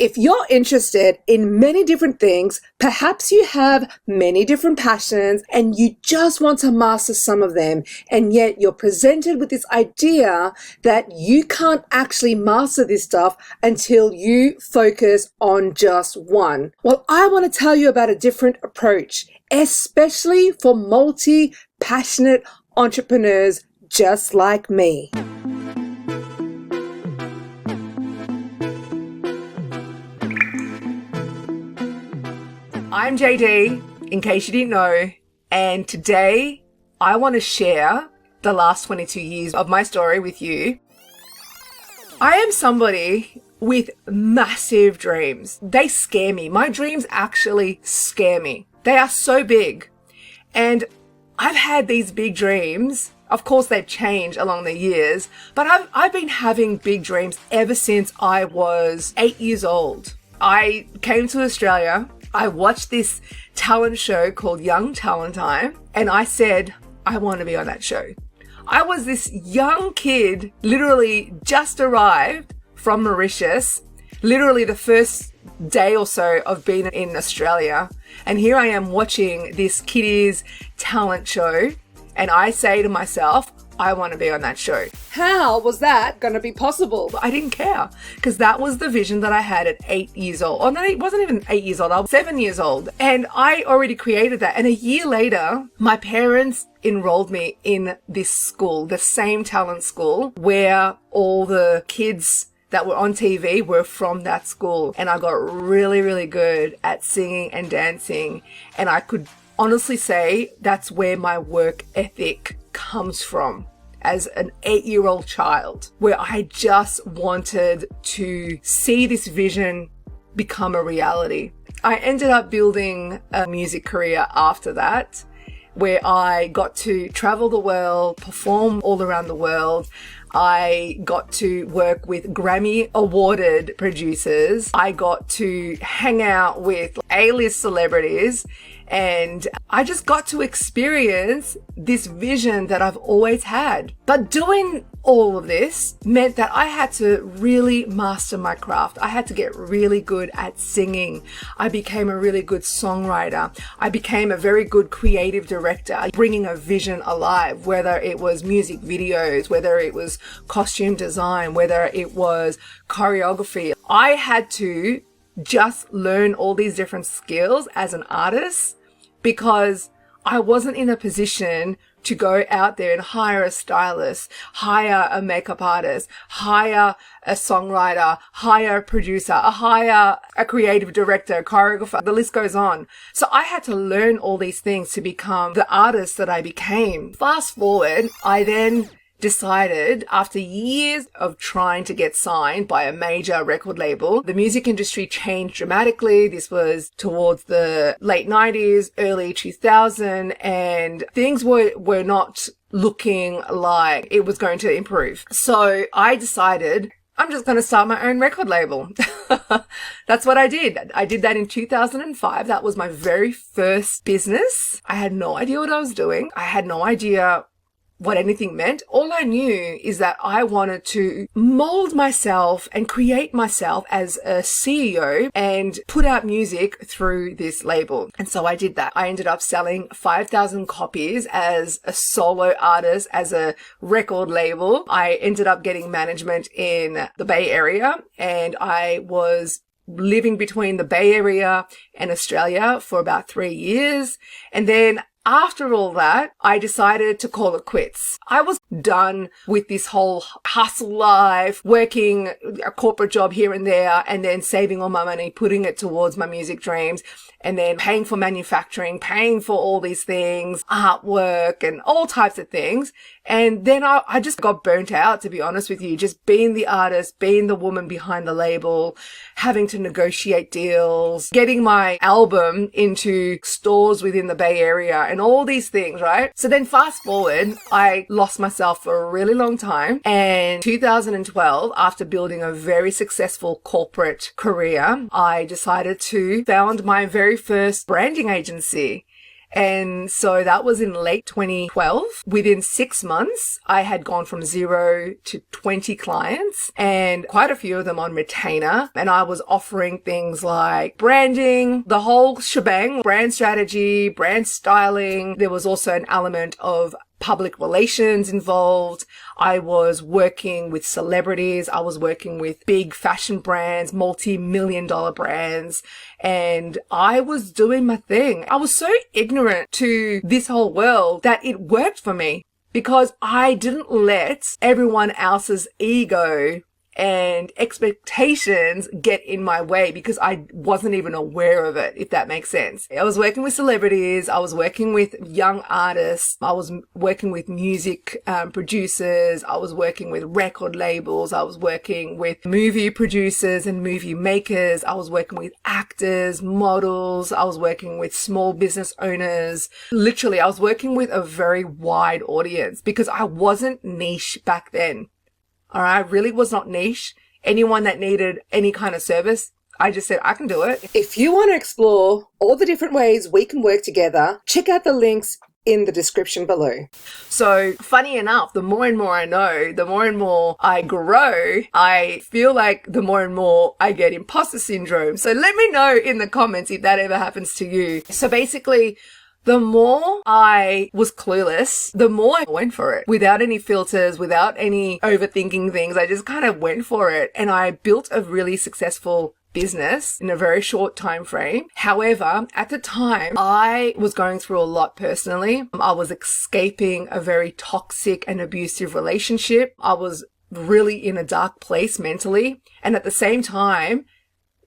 If you're interested in many different things, perhaps you have many different passions and you just want to master some of them, and yet you're presented with this idea that you can't actually master this stuff until you focus on just one. Well, I want to tell you about a different approach, especially for multi-passionate entrepreneurs just like me. I'm JD, in case you didn't know, and today I want to share the last 22 years of my story with you. I am somebody with massive dreams. They scare me. My dreams actually scare me. They are so big. And I've had these big dreams. Of course, they've changed along the years, but I've been having big dreams ever since I was 8 years old. I came to Australia. I watched this talent show called Young Talent Time, and I said, I want to be on that show. I was this young kid, literally just arrived from Mauritius, literally the first day or so of being in Australia. And here I am watching this kiddies talent show, and I say to myself, I want to be on that show. How was that going to be possible? I didn't care, because that was the vision that I had at 8 years old. Oh no, it wasn't even 8 years old. I was 7 years old. And I already created that. And a year later, my parents enrolled me in this school, the same talent school, where all the kids that were on TV were from that school. And I got really, really good at singing and dancing. And I could honestly say that's where my work ethic comes from as an 8-year-old child, where I just wanted to see this vision become a reality. I ended up building a music career after that, where I got to travel the world, perform all around the world. I got to work with Grammy awarded producers. I got to hang out with A-list celebrities, and I just got to experience this vision that I've always had. But doing all of this meant that I had to really master my craft. I had to get really good at singing. I became a really good songwriter. I became a very good creative director, bringing a vision alive, whether it was music videos, whether it was costume design, whether it was choreography. I had to just learn all these different skills as an artist, because I wasn't in a position to go out there and hire a stylist, hire a makeup artist, hire a songwriter, hire a producer, hire a creative director, a choreographer. The list goes on. So I had to learn all these things to become the artist that I became. Fast forward, I then decided, after years of trying to get signed by a major record label, the music industry changed dramatically. This was towards the late 90s, early 2000, and things were not looking like it was going to improve. So I decided, I'm just going to start my own record label. That's what I did. I did that in 2005. That was my very first business. I had no idea what I was doing. I had no idea what anything meant. All I knew is that I wanted to mold myself and create myself as a CEO and put out music through this label. And so I did that. I ended up selling 5,000 copies as a solo artist, as a record label. I ended up getting management in the Bay Area, and I was living between the Bay Area and Australia for about 3 years. And then after all that, I decided to call it quits. I was done with this whole hustle life, working a corporate job here and there, and then saving all my money, putting it towards my music dreams, and then paying for manufacturing, paying for all these things, artwork, and all types of things. And then I just got burnt out, to be honest with you, just being the artist, being the woman behind the label, having to negotiate deals, getting my album into stores within the Bay Area, and all these things, right? So then fast forward, I lost myself for a really long time. And 2012, after building a very successful corporate career, I decided to found my very first branding agency. And so that was in late 2012. Within 6 months, I had gone from 0 to 20 clients and quite a few of them on retainer. And I was offering things like branding, the whole shebang, brand strategy, brand styling. There was also an element of public relations involved. I was working with celebrities. I was working with big fashion brands, multi-million-dollar brands, and I was doing my thing. I was so ignorant to this whole world that it worked for me because I didn't let everyone else's ego and expectations get in my way because I wasn't even aware of it, if that makes sense. I was working with celebrities. I was working with young artists. I was working with music producers. I was working with record labels. I was working with movie producers and movie makers. I was working with actors, models. I was working with small business owners. Literally, I was working with a very wide audience because I wasn't niche back then. All right, I really was not niche. Anyone that needed any kind of service, I just said, I can do it. If you want to explore all the different ways we can work together, check out the links in the description below. So funny enough, the more and more I know, the more and more I grow, I feel like the more and more I get imposter syndrome. So let me know in the comments if that ever happens to you. So basically, the more I was clueless, the more I went for it without any filters, without any overthinking things. I just kind of went for it and I built a really successful business in a very short time frame. However, at the time, I was going through a lot personally. I was escaping a very toxic and abusive relationship. I was really in a dark place mentally. And at the same time,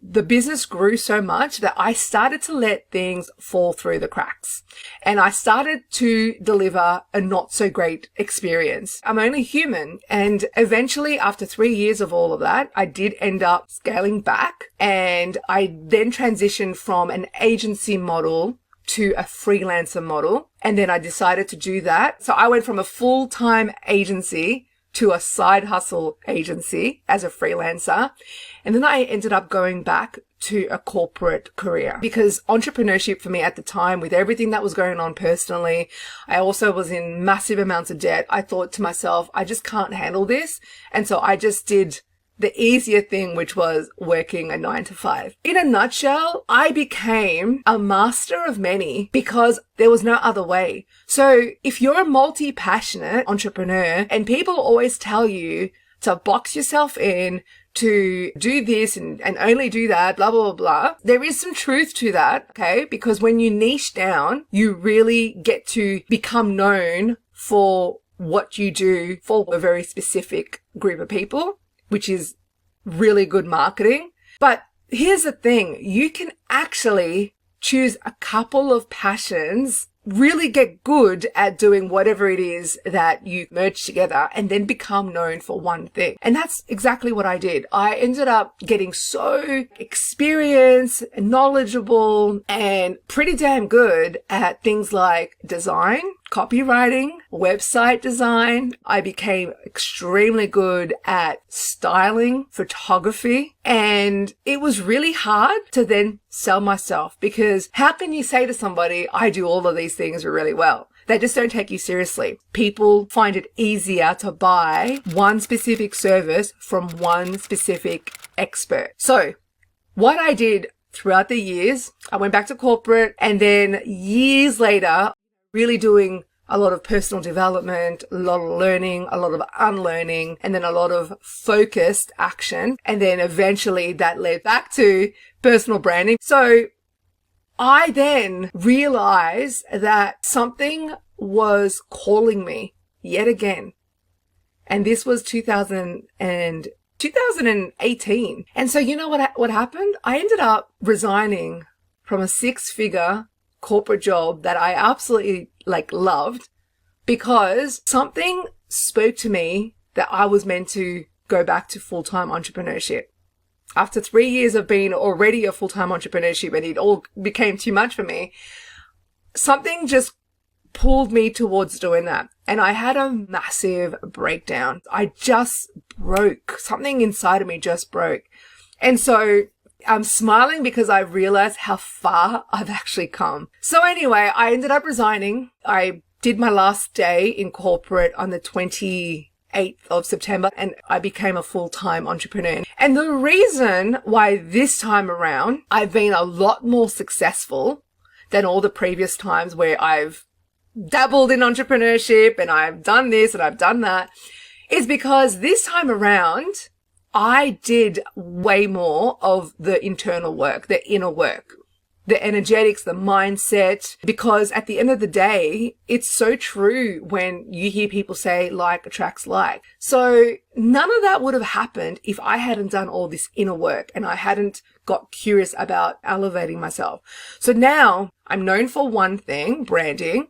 the business grew so much that I started to let things fall through the cracks and I started to deliver a not so great experience. I'm only human. And eventually after 3 years of all of that, I did end up scaling back and I then transitioned from an agency model to a freelancer model. And then I decided to do that. So I went from a full-time agency to a side hustle agency as a freelancer. And then I ended up going back to a corporate career because entrepreneurship for me at the time, with everything that was going on personally, I also was in massive amounts of debt. I thought to myself, I just can't handle this. And so I just did the easier thing, which was working a 9 to 5. In a nutshell, I became a master of many because there was no other way. So if you're a multi-passionate entrepreneur and people always tell you to box yourself in, to do this and only do that, blah, blah, blah, blah, there is some truth to that, okay? Because when you niche down, you really get to become known for what you do for a very specific group of people, which is really good marketing. But here's the thing, you can actually choose a couple of passions, really get good at doing whatever it is that you merge together and then become known for one thing. And that's exactly what I did. I ended up getting so experienced, knowledgeable, and pretty damn good at things like design, copywriting, website design. I became extremely good at styling, photography, and it was really hard to then sell myself because how can you say to somebody, I do all of these things really well? They just don't take you seriously. People find it easier to buy one specific service from one specific expert. So what I did throughout the years, I went back to corporate and then years later, really doing a lot of personal development, a lot of learning, a lot of unlearning, and then a lot of focused action. And then eventually that led back to personal branding. So I then realized that something was calling me yet again. And this was 2018. And so you know what happened? I ended up resigning from a 6-figure corporate job that I absolutely loved because something spoke to me that I was meant to go back to full-time entrepreneurship. After 3 years of being already a full-time entrepreneurship and it all became too much for me, something just pulled me towards doing that. And I had a massive breakdown. I just broke. Something inside of me just broke. And so I'm smiling because I realize how far I've actually come. So anyway, I ended up resigning. I did my last day in corporate on the 28th of September, and I became a full-time entrepreneur. And the reason why this time around I've been a lot more successful than all the previous times where I've dabbled in entrepreneurship and I've done this and I've done that is because this time around I did way more of the internal work, the inner work, the energetics, the mindset, because at the end of the day, it's so true when you hear people say like attracts like. So none of that would have happened if I hadn't done all this inner work and I hadn't got curious about elevating myself. So now I'm known for one thing, branding.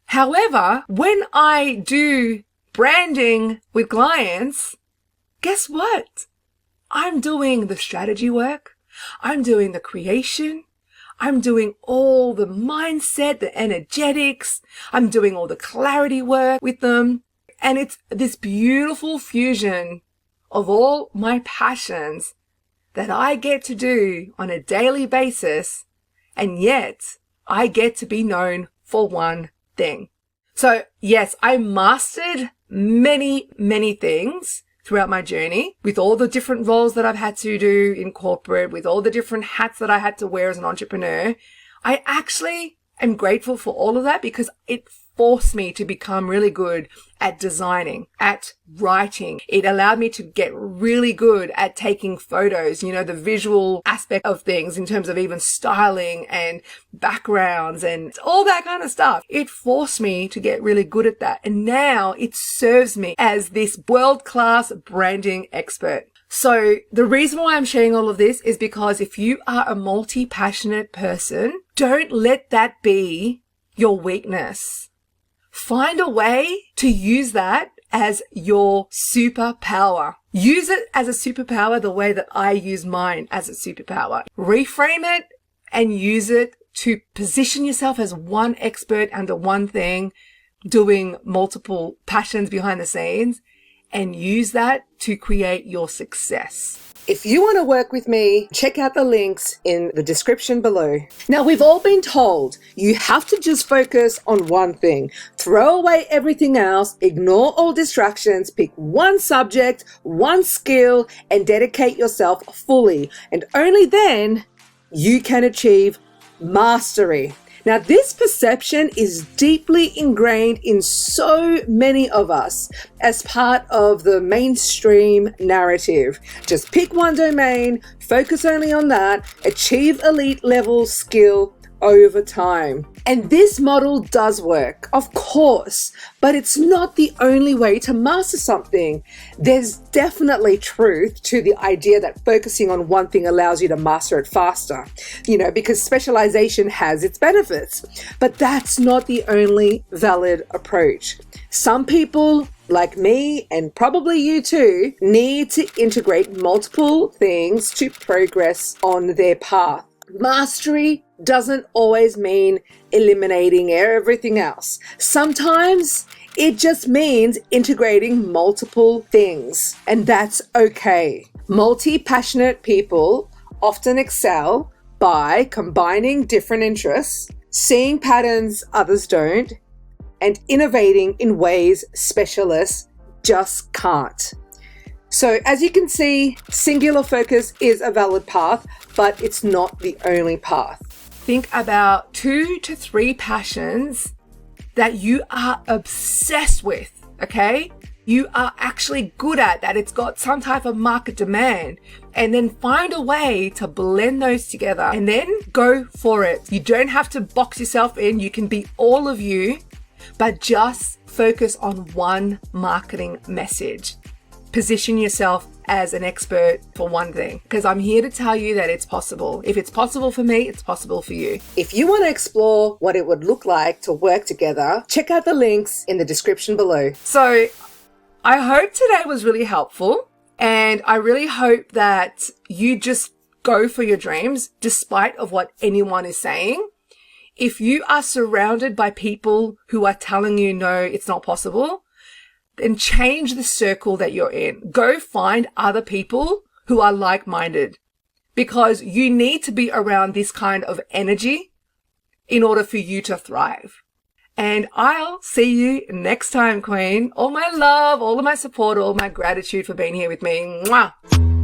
However, when I do branding with clients, guess what? I'm doing the strategy work. I'm doing the creation. I'm doing all the mindset, the energetics. I'm doing all the clarity work with them. And it's this beautiful fusion of all my passions that I get to do on a daily basis. And yet I get to be known for one thing. So yes, I mastered many, many things throughout my journey with all the different roles that I've had to do in corporate, with all the different hats that I had to wear as an entrepreneur. I actually am grateful for all of that because it forced me to become really good at designing, at writing. It allowed me to get really good at taking photos, the visual aspect of things in terms of even styling and backgrounds and all that kind of stuff. It forced me to get really good at that. And now it serves me as this world-class branding expert. So the reason why I'm sharing all of this is because if you are a multi-passionate person, don't let that be your weakness. Find a way to use that as your superpower. Use it as a superpower the way that I use mine as a superpower. Reframe it and use it to position yourself as one expert under one thing, doing multiple passions behind the scenes, and use that to create your success. If you want to work with me, check out the links in the description below. Now, we've all been told you have to just focus on one thing. Throw away everything else, ignore all distractions, pick one subject, one skill, and dedicate yourself fully. And only then you can achieve mastery. Now, this perception is deeply ingrained in so many of us as part of the mainstream narrative. Just pick one domain, focus only on that, achieve elite level skill over time. And this model does work, of course, but it's not the only way to master something. There's definitely truth to the idea that focusing on one thing allows you to master it faster, because specialization has its benefits. But that's not the only valid approach. Some people, like me, and probably you too, need to integrate multiple things to progress on their path. Mastery doesn't always mean eliminating everything else. Sometimes it just means integrating multiple things, and that's okay. Multi-passionate people often excel by combining different interests, seeing patterns others don't, and innovating in ways specialists just can't. So as you can see, singular focus is a valid path, but it's not the only path. Think about 2 to 3 passions that you are obsessed with, okay? You are actually good at, that it's got some type of market demand, and then find a way to blend those together and then go for it. You don't have to box yourself in. You can be all of you, but just focus on one marketing message. Position yourself as an expert for one thing, because I'm here to tell you that it's possible. If it's possible for me, it's possible for you. If you want to explore what it would look like to work together, check out the links in the description below. So I hope today was really helpful, and I really hope that you just go for your dreams despite of what anyone is saying. If you are surrounded by people who are telling you, no, it's not possible, and change the circle that you're in. Go find other people who are like-minded. because you need to be around this kind of energy in order for you to thrive. And I'll see you next time, Queen. All my love, all of my support, all my gratitude for being here with me. Mwah.